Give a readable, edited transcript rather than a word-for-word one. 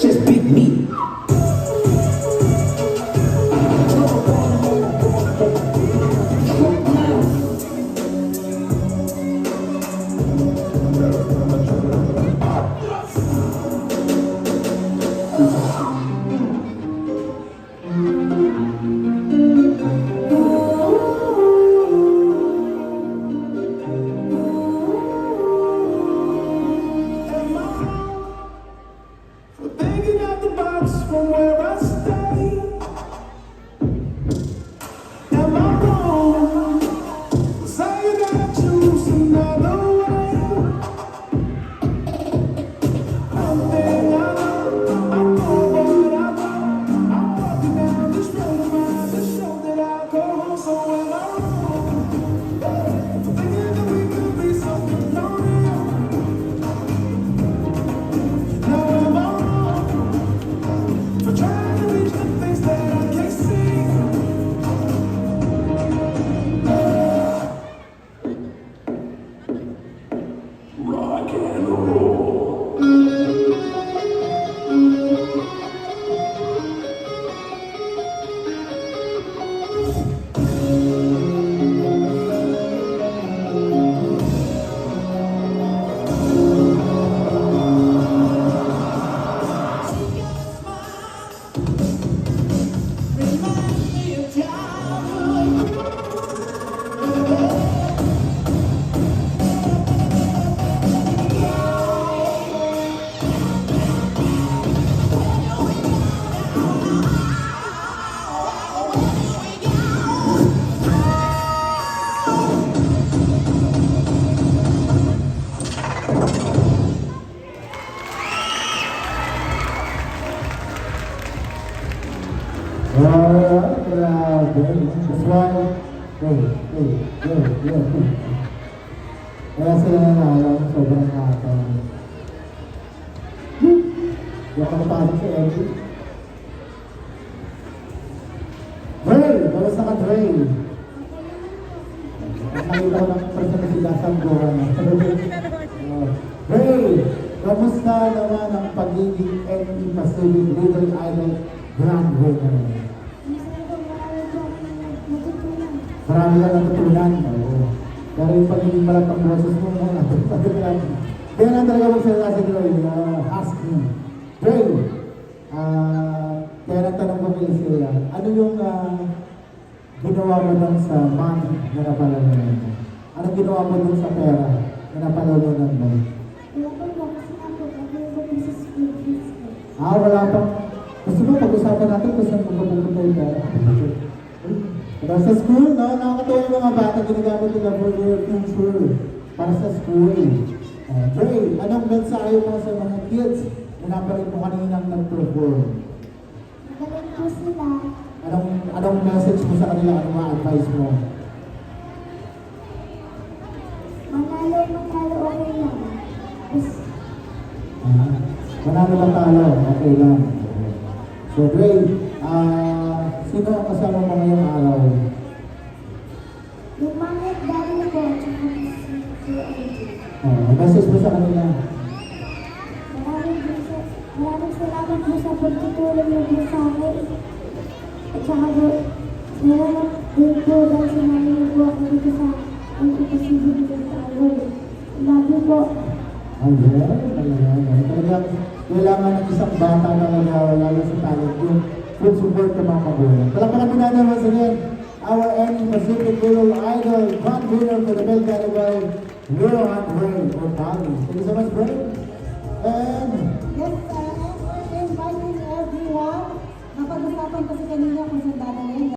It's just big meat. Thinking out the box from where I stay. Am I wrong? Say you gotta choose another way. One thing I know, I know what I know. I'm walking down this road of mine to show that I go home. So am I wrong? Thinking that we could be something lonely. Now am I wrong for trying to reach the things that I can't see? Rock and roll. Alright, that's why, kaya sila nanalo, sobrang nakakatawa. Hindi ako napasok si Eddie. Dre! Kamusta ka, Dre? At nakita ko ng person na si Dasam Gohan. Dre! Kamusta naman ang pagiging NE Pacific Little Idol Grand Winner? Marami ka natutunan. Pero yung pagiging malatang boses mo, natutunan. Kaya na talaga magsalita si Dre, ask me. Dre, kaya nagtanong ko kay sila, ano yung ginawa mo lang sa money na napalalunan mo? Anong ginawa mo dun sa pera na napalalunan mo? Wala pang. Gusto mo pag-usapan natin kung saan magpapunta yung pera? Para sa school, no? Nakakatawa yung mga bata, ginagamit nila for their future. Para sa school. Dre, anong mensahe mo sa mga kids na napalit mo kaninang nag-perform? Magaling po sila. Anong message mo sa kanila? Anong mga advice mo? Manalo, okay lang. Manalo ba talo? Okay lang. So, Dre, sino ang kasama mo ngayong araw? Yung mga daddy ko, tsaka si Eddie. Message mo sa kanila? Maraming salamat po sa pagtutulong mo po sa akin. At saka po, salamat din po dahil sinabi niyo po ako dito sa Impossible Idol. Love you po. Talagang kailangan ng isang bata na lalo sa talent yung full support ng mga magulang. Palakpakan mo natin once again, our NE Pacific Little Idol Grand Winner for the male category, Leo Andrei or Tali. Thank you so much, Bray. And Yes, and we're inviting everyone. Napag-usapan kasi kanina kung saan dadalhin.